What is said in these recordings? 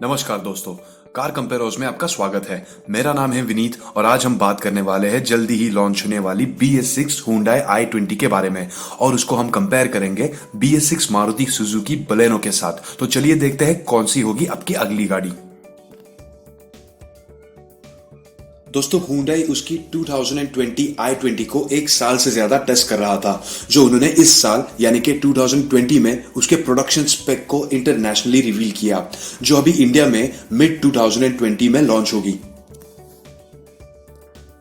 नमस्कार दोस्तों, car compares में आपका स्वागत है। मेरा नाम है विनीत और आज हम बात करने वाले हैं जल्दी ही लॉन्च होने वाली BS6 Hyundai i20 के बारे में और उसको हम कंपेयर करेंगे BS6 मारुति सुजुकी बलेनो के साथ। तो चलिए देखते हैं कौन सी होगी आपकी अगली गाड़ी। दोस्तों Hyundai उसकी 2020 i20 को एक साल से ज्यादा टेस्ट कर रहा था, जो उन्होंने इस साल यानी कि 2020 में उसके प्रोडक्शन स्पेक को इंटरनेशनली रिवील किया, जो अभी इंडिया में मिड 2020 में लॉन्च होगी।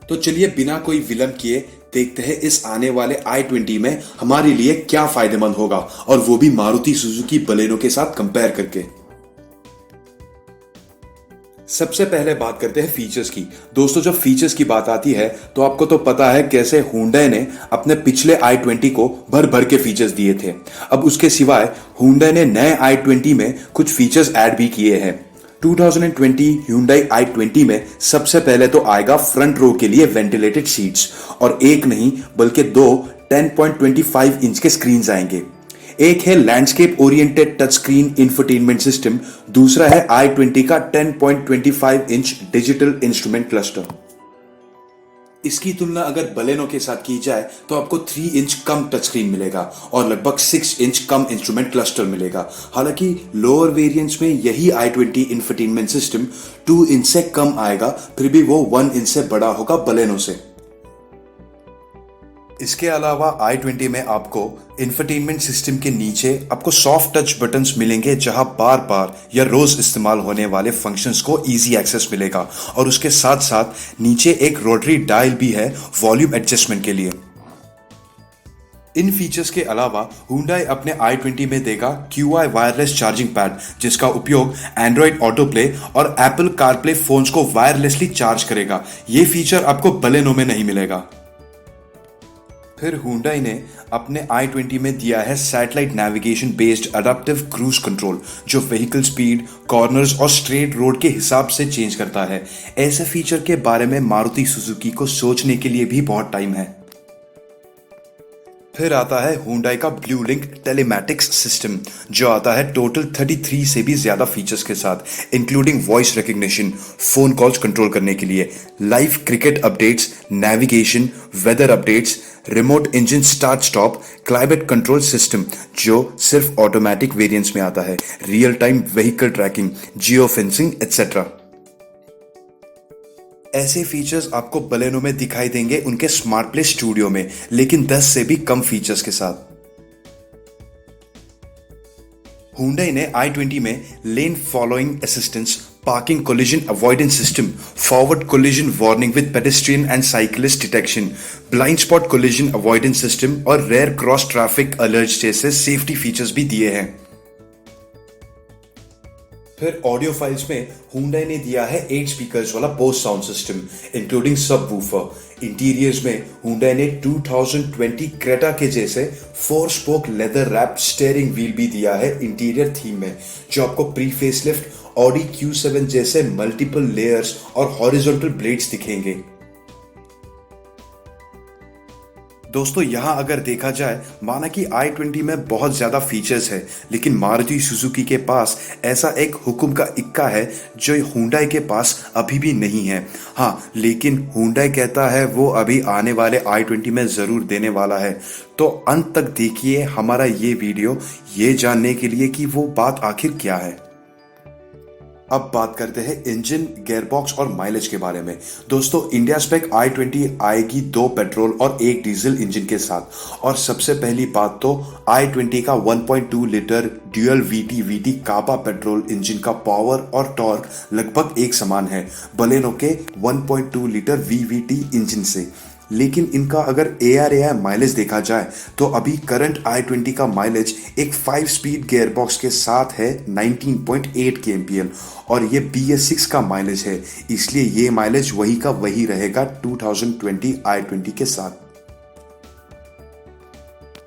तो चलिए बिना कोई विलंब किए देखते हैं इस आने वाले i20 में हमारे लिए क्या फायदेमंद होगा, और वो भी मारुति सुजुकी बलेनो के साथ कंपेयर करके। सबसे पहले बात करते हैं फीचर्स की। दोस्तों जब फीचर्स की बात आती है तो आपको तो पता है कैसे Hyundai ने अपने पिछले i20 को भर भर के फीचर्स दिए थे। अब उसके सिवाय Hyundai ने नए i20 में कुछ फीचर्स ऐड भी किए हैं। 2020 Hyundai i20 में सबसे पहले तो आएगा फ्रंट रो के लिए वेंटिलेटेड सीट्स, और एक नहीं बल्कि दो 10.25 इंच के स्क्रीन आएंगे। एक है landscape oriented touch screen infotainment system, दूसरा है i20 का 10.25 इंच डिजिटल इंस्ट्रूमेंट क्लस्टर। इसकी तुलना अगर बलेनो के साथ की जाए तो आपको 3 इंच कम टच स्क्रीन मिलेगा और लगभग 6 इंच कम इंस्ट्रूमेंट क्लस्टर मिलेगा। हालांकि लोअर वेरिएंट्स में यही i20 इंफोटेनमेंट सिस्टम 2 इंच से कम आएगा, फिर भी वो 1 इंच से बड़ा होगा बलेनो से। इसके अलावा i20 में आपको इंफोटेनमेंट सिस्टम के नीचे आपको सॉफ्ट टच बटन्स मिलेंगे, जहां बार बार या रोज इस्तेमाल होने वाले फंक्शंस को इजी एक्सेस मिलेगा, और उसके साथ साथ नीचे एक रोटरी डायल भी है वॉल्यूम एडजस्टमेंट के लिए। इन फीचर्स के अलावा Hyundai अपने i20 में देगा QI वायरलेस चार्जिंग पैड, जिसका उपयोग एंड्रॉइड ऑटो प्ले और एप्पल कारप्ले फोन्स को वायरलेसली चार्ज करेगा। ये फीचर आपको बलेनो में नहीं मिलेगा। फिर Hyundai ने अपने i20 में दिया है satellite navigation based adaptive cruise control, जो व्हीकल स्पीड, कॉर्नर्स और स्ट्रेट रोड के हिसाब से चेंज करता है। ऐसे फीचर के बारे में मारुति सुजुकी को सोचने के लिए भी बहुत टाइम है। फिर आता है Hyundai का ब्लू लिंक टेलीमैटिक्स सिस्टम, जो आता है टोटल 33 से भी ज्यादा फीचर्स के साथ, including voice recognition, phone calls control करने के लिए, live cricket updates, navigation, weather updates, remote engine start stop, climate control system जो सिर्फ ऑटोमेटिक वेरिएंट्स में आता है, real time vehicle tracking, geo fencing etcetera. ऐसे फीचर्स आपको बलेनो में दिखाई देंगे उनके स्मार्ट प्ले स्टूडियो में, लेकिन 10 से भी कम फीचर्स के साथ। Hyundai ने i20 में lane following assistance, parking collision avoidance system, forward collision warning with pedestrian and cyclist detection, blind spot collision avoidance system और रेयर क्रॉस ट्रैफिक अलर्ट जैसे सेफ्टी फीचर्स भी दिए हैं। फिर ऑडियो फाइल्स में Hyundai ने दिया है 8 स्पीकर्स वाला बोस साउंड सिस्टम, इंक्लूडिंग सब वूफर। इंटीरियर्स में Hyundai ने 2020 क्रेटा के जैसे 4 spoke leather wrapped steering wheel भी दिया है इंटीरियर थीम में, जो आपको प्री फेसलिफ्ट ऑडी Q7 जैसे मल्टीपल लेयर्स और हॉरिजॉन्टल ब्लेड्स दिखेंगे। दोस्तों यहाँ अगर देखा जाए, माना कि i20 में बहुत ज्यादा फीचर्स है, लेकिन मारुति सुजुकी के पास ऐसा एक हुक्म का इक्का है जो Hyundai के पास अभी भी नहीं है। हाँ, लेकिन Hyundai कहता है वो अभी आने वाले i20 में जरूर देने वाला है। तो अंत तक देखिए हमारा ये वीडियो, ये जानने के लिए कि वो बात आखिर क्या है। अब बात करते हैं इंजन, गियरबॉक्स और माइलेज के बारे में। दोस्तों इंडिया स्पेक i20 आएगी 2 पेट्रोल और 1 डीजल इंजन के साथ, और सबसे पहली बात तो i20 का 1.2 लीटर ड्यूअल VT कापा पेट्रोल इंजन का पावर और टॉर्क लगभग एक समान है बलेनो के 1.2 लीटर VVT इंजन से। लेकिन इनका अगर ARAI माइलेज देखा जाए तो अभी करंट i20 का माइलेज एक 5 स्पीड गियरबॉक्स के साथ है 19.8 kmpl, और ये BS6 का माइलेज है, इसलिए ये माइलेज वही का वही रहेगा 2020 i20 के साथ।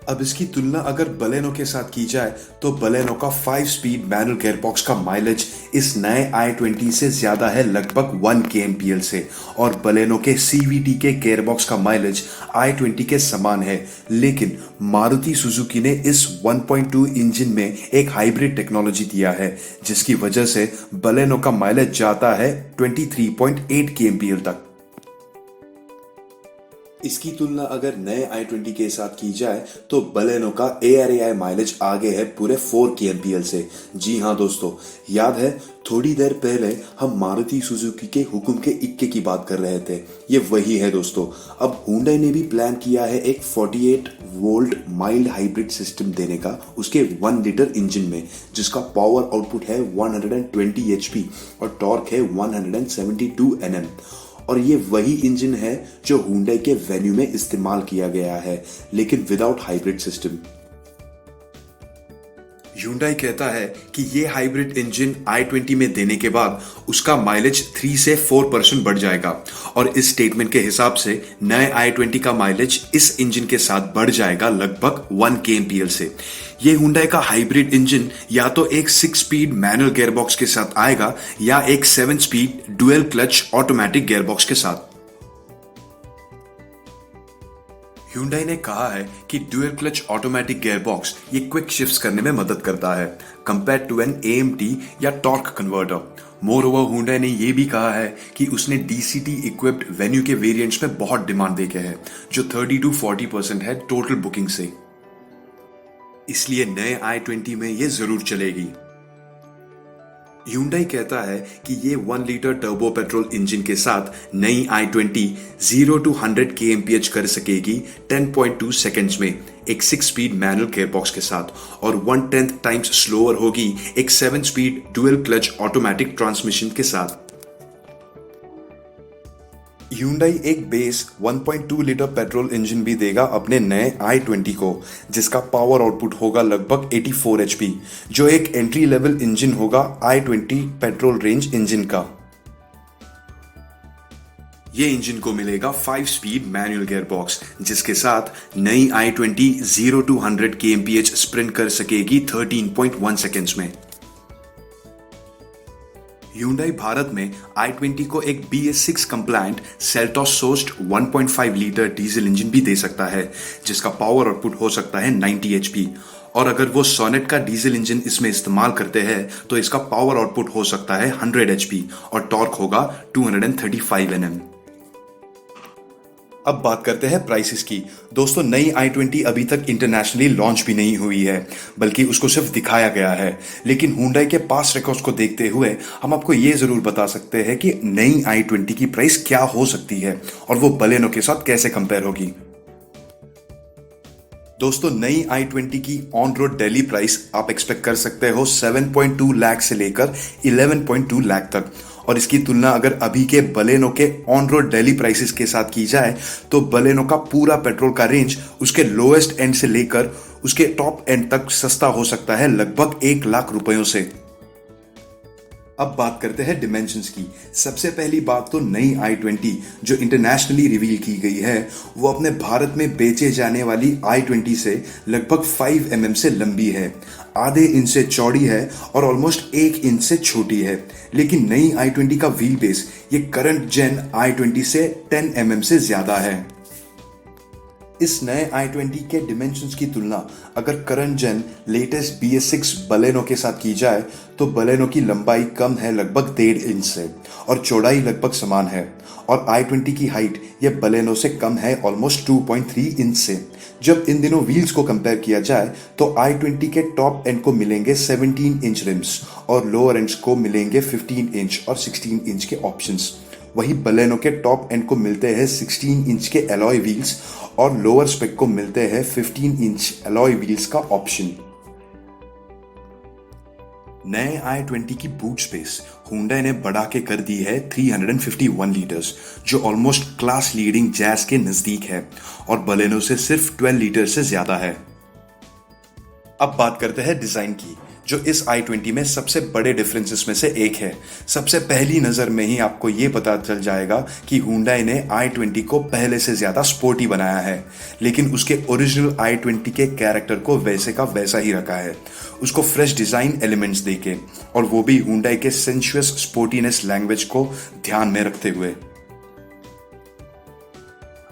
अब इसकी तुलना अगर बलेनो के साथ की जाए तो बलेनो का 5 स्पीड मैनुअल गियरबॉक्स का माइलेज इस नए i20 से ज्यादा है, लगभग 1 kmpl से। और बलेनो के CVT के गियरबॉक्स का माइलेज i20 के समान है। लेकिन मारुति सुजुकी ने इस 1.2 इंजन में एक हाइब्रिड टेक्नोलॉजी दिया है, जिसकी वजह से बलेनो का माइलेज जाता है 23.8 kmpl तक। इसकी तुलना अगर नए i20 के साथ की जाए तो बलेनो का ARAI माइलेज आगे है पूरे 4 kmpl से। जी हाँ दोस्तों, याद है थोड़ी देर पहले हम मारुति सुजुकी के हुक्म के इक्के की बात कर रहे थे, ये वही है दोस्तों। अब हुंडई ने भी प्लान किया है एक 48 वोल्ट माइल्ड हाइब्रिड सिस्टम देने का उसके 1 लीटर इंजन में, जिसका पावर आउटपुट है 120 HP और टॉर्क है 172 Nm। और ये वही इंजन है जो हुंडई के वेन्यू में इस्तेमाल किया गया है, लेकिन विदाउट हाइब्रिड सिस्टम। Hyundai कहता है कि ये हाइब्रिड इंजन i20 में देने के बाद उसका माइलेज 3 से 4% बढ़ जाएगा। और इस स्टेटमेंट के हिसाब से नए i20 का माइलेज इस इंजन के साथ बढ़ जाएगा लगभग 1 kmpl से। ये Hyundai का हाइब्रिड इंजन या तो एक 6 स्पीड मैनुअल गियरबॉक्स के साथ आएगा या एक 7 speed dual clutch automatic gearbox के साथ। Hyundai ने कहा है कि डुअल क्लच ऑटोमेटिक गियरबॉक्स ये क्विक शिफ्ट्स करने में मदद करता है कंपेयर टू एन AMT या torque converter. More over Hyundai ने ये भी कहा है कि उसने DCT इक्विप्ड वेन्यू के वेरिएंट्स में बहुत डिमांड देखे हैं, जो 30-40% है टोटल बुकिंग से। इसलिए नए i20 में ये जरूर चलेगी। Hyundai कहता है कि ये 1 लीटर टर्बो पेट्रोल इंजन के साथ नई i20 0 to 100 kmph कर सकेगी 10.2 सेकेंड्स में एक 6 स्पीड मैनुअल गियरबॉक्स के साथ, और 1/10 टाइम्स स्लोअर होगी एक 7 speed dual clutch automatic transmission के साथ। Hyundai एक बेस 1.2 लीटर पेट्रोल इंजन भी देगा अपने नए i20 को, जिसका पावर आउटपुट होगा लगभग 84 HP, जो एक एंट्री लेवल इंजन होगा i20 पेट्रोल रेंज इंजन का। ये इंजन को मिलेगा 5 स्पीड मैनुअल गियरबॉक्स, जिसके साथ नई i20 0 to 100 kmph स्प्रिंट कर सकेगी 13.1 सेकेंड्स में। Hyundai भारत में i20 को एक BS6 compliant Seltos sourced 1.5 litre diesel engine भी दे सकता है, जिसका पावर आउटपुट हो सकता है 90 HP। और अगर वो सोनेट का डीजल इंजन इसमें इस्तेमाल करते हैं तो इसका पावर आउटपुट हो सकता है 100 HP और टॉर्क होगा 235 Nm। अब बात करते हैं प्राइसेस की। दोस्तों, नई i20 अभी तक इंटरनेशनली लॉन्च भी नहीं हुई है, बल्कि उसको सिर्फ दिखाया गया है। लेकिन Hyundai के पास रिकॉर्ड्स को देखते हुए हम आपको ये जरूर बता सकते हैं कि नई i20 की प्राइस क्या हो सकती है और वो बलेनो के साथ कैसे कंपेयर होगी। दोस्तों, नई i20 की ऑन रोड डेली प्राइस आप एक्सपेक्ट कर सकते हो 7.2 लाख से लेकर 11.2 लाख तक। और इसकी तुलना अगर अभी के बलेनो के ऑन रोड डेली प्राइसेस के साथ की जाए तो बलेनो का पूरा पेट्रोल का रेंज उसके लोएस्ट एंड से लेकर उसके टॉप एंड तक सस्ता हो सकता है लगभग 1 लाख रुपयों से। अब बात करते हैं डिमेंशंस की। सबसे पहली बात तो नई i20 जो इंटरनेशनली रिवील की गई है वो अपने भारत में बेचे जाने वाली i20 से लगभग 5 mm से लंबी है, आधे इंच से चौड़ी है और ऑलमोस्ट 1 इंच से छोटी है। लेकिन नई i20 का व्हील बेस ये करंट जेन i20 से 10 mm से ज्यादा है। इस नए i20 के डिमेंशंस की तुलना अगर करंट जेन लेटेस्ट BS6 बलेनो के साथ की जाए तो बलेनो की लंबाई कम है लगभग 1.5 इंच से और चौड़ाई लगभग समान है, और i20 की हाइट यह बलेनो से कम है ऑलमोस्ट 2.3 इंच से। जब इन दिनों व्हील्स को कंपेयर किया जाए तो i20 के टॉप एंड को मिलेंगे 17 इंच रिम्स और लोअर एंड्स को मिलेंगे 15 इंच और 16 इंच के ऑप्शंस। वही बलेनो के टॉप एंड को मिलते हैं 16 इंच के एलॉय व्हील्स और लोअर स्पेक को मिलते हैं 15 इंच एलॉय व्हील्स का ऑप्शन। नए i20 की बूट स्पेस Hyundai ने बढ़ा के कर दी है 351 लीटर्स, जो ऑलमोस्ट क्लास लीडिंग जैज के नजदीक है और बलेनो से सिर्फ 12 लीटर से ज्यादा है। अब बात करते हैं डिजाइन की। जो इस i20 में सबसे बड़े डिफरेंसेस में से एक है। सबसे पहली नज़र में ही आपको ये पता चल जाएगा कि हुंडई ने i20 को पहले से ज़्यादा स्पोर्टी बनाया है, लेकिन उसके ओरिजिनल i20 के कैरेक्टर को वैसे का वैसा ही रखा है, उसको फ्रेश डिज़ाइन एलिमेंट्स देके, और वो भी हुंडई के सेंशुअस स्पोर्टीनेस लैंग्वेज को ध्यान में रखते हुए।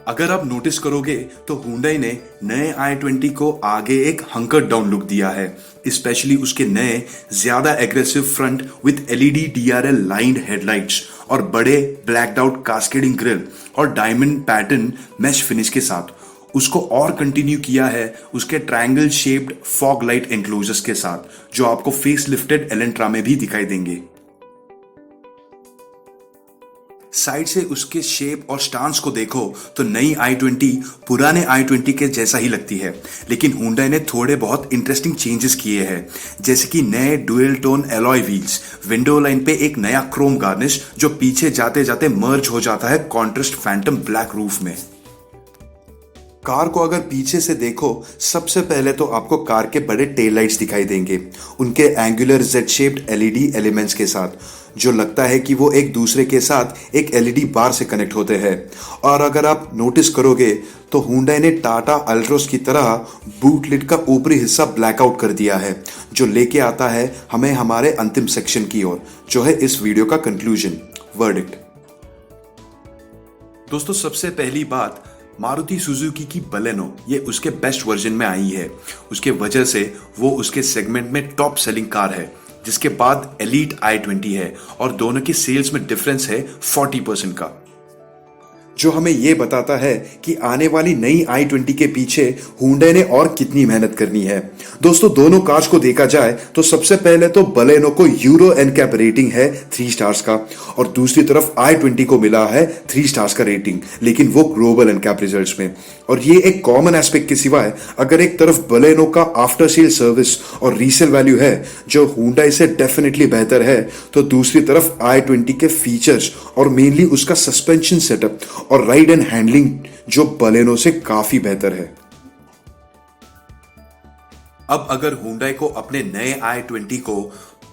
अगर आप नोटिस करोगे तो हुंडई ने नए i20 को आगे एक हंकर डाउन लुक दिया है, स्पेशली उसके नए ज्यादा aggressive front with LED DRL lined headlights और बड़े ब्लैक्ड आउट कास्केडिंग ग्रिल और डायमंड पैटर्न मैश फिनिश के साथ। उसको और कंटिन्यू किया है उसके ट्रायंगल शेप्ड फॉग लाइट एंक्लोजर्स के साथ, जो आपको फेस लिफ्टेड एलेंट्रा में भी दिखाई देंगे। साइड से उसके शेप और स्टांस को देखो तो नई i20 पुराने i20 के जैसा ही लगती है, लेकिन हुंडई ने थोड़े बहुत इंटरेस्टिंग चेंजेस किए हैं, जैसे कि नए dual tone alloy wheels, window line पे एक नया क्रोम गार्निश जो पीछे जाते जाते मर्ज हो जाता है कॉन्ट्रास्ट फैंटम ब्लैक रूफ में। कार को अगर पीछे से देखो, सबसे पहले तो आपको कार के बड़े टेल लाइट्स दिखाई देंगे, उनके angular Z shaped LED elements के साथ, जो लगता है कि वो एक दूसरे के साथ एक एलईडी बार से कनेक्ट होते हैं। और अगर आप नोटिस करोगे तो हुंडई ने टाटा अल्ट्रोस की तरह बूट लिड का ऊपरी हिस्सा ब्लैकआउट कर दिया है, जो लेके आता है हमें हमारे अंतिम सेक्शन की ओर, जो है इस वीडियो का कंक्लूजन, वर्डिक्ट। दोस्तों, सबसे पहली बात, मारुति सुजुकी की बलेनो ये उसके बेस्ट वर्जन में आई है। उसके वजह से वो उसके सेगमेंट में टॉप सेलिंग कार है, जिसके बाद एलीट i20 है, और दोनों की सेल्स में डिफरेंस है 40% का, जो हमें ये बताता है कि आने वाली नई i20 के पीछे हुंडई ने और कितनी मेहनत करनी है। दोस्तों, दोनों कार्स को देखा जाए तो सबसे पहले तो बलेनो को यूरो एनकैप रेटिंग है 3 स्टार्स का, और दूसरी तरफ i20 को मिला है 3 स्टार्स का रेटिंग, लेकिन वो ग्लोबल एनकैप रिजल्ट्स में। और ये एक कॉमन एस्पेक्ट के सिवाय अगर एक तरफ बलेनो का आफ्टर सेल सर्विस और रीसेल वैल्यू है जो हुंडई से डेफिनेटली बेहतर है, तो दूसरी तरफ i20 के फीचर्स और मेनली उसका सस्पेंशन सेटअप और राइड एंड हैंडलिंग जो बलेनो से काफी बेहतर है। अब अगर हुंडई को अपने नए i20 को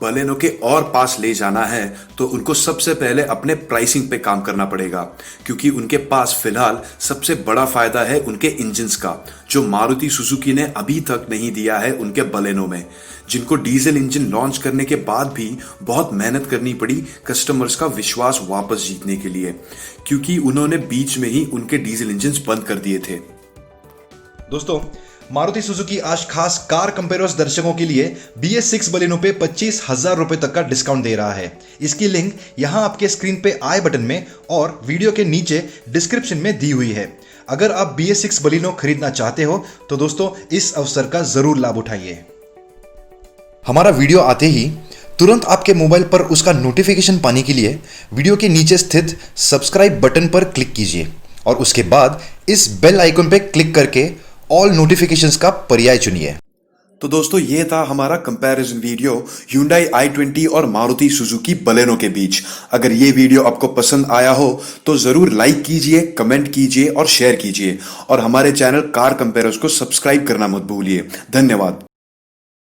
बलेनो के और पास ले जाना है तो उनको सबसे पहले अपने प्राइसिंग पे काम करना पड़ेगा, क्योंकि उनके पास फिलहाल सबसे बड़ा फायदा है उनके इंजन्स का, जो मारुति सुजुकी ने अभी तक नहीं दिया है उनके बलेनो में, जिनको डीजल इंजन लॉन्च करने के बाद भी बहुत मेहनत करनी पड़ी कस्टमर्स का विश्वास वापस जीतने के लिए, क्योंकि उन्होंने बीच में ही उनके डीजल इंजन बंद कर दिए थे। दोस्तों, मारुति सुजुकी आज खास कार कंपेयर्स दर्शकों के लिए BS6 बलेनो पे 25,000 रुपए तक का डिस्काउंट दे रहा है। इसकी लिंक यहां आपके स्क्रीन पे आई बटन में और वीडियो के नीचे डिस्क्रिप्शन में दी हुई है। अगर आप BS6 बलेनो खरीदना चाहते हो तो दोस्तों इस अवसर का जरूर लाभ उठाइए। हमारा वीडियो आते ही तुरंत आपके मोबाइल पर उसका नोटिफिकेशन पाने के लिए वीडियो के नीचे स्थित सब्सक्राइब बटन पर क्लिक कीजिए और उसके बाद इस बेल आइकन पर क्लिक करके ऑल नोटिफिकेशंस का पर्याय चुनिए। तो दोस्तों, ये था हमारा कंपैरिजन वीडियो Hyundai i20 और मारुति सुजुकी बलेनो के बीच। अगर ये वीडियो आपको पसंद आया हो तो जरूर लाइक कीजिए, कमेंट कीजिए और शेयर कीजिए, और हमारे चैनल कार कंपेयर्स को सब्सक्राइब करना मत भूलिए। धन्यवाद।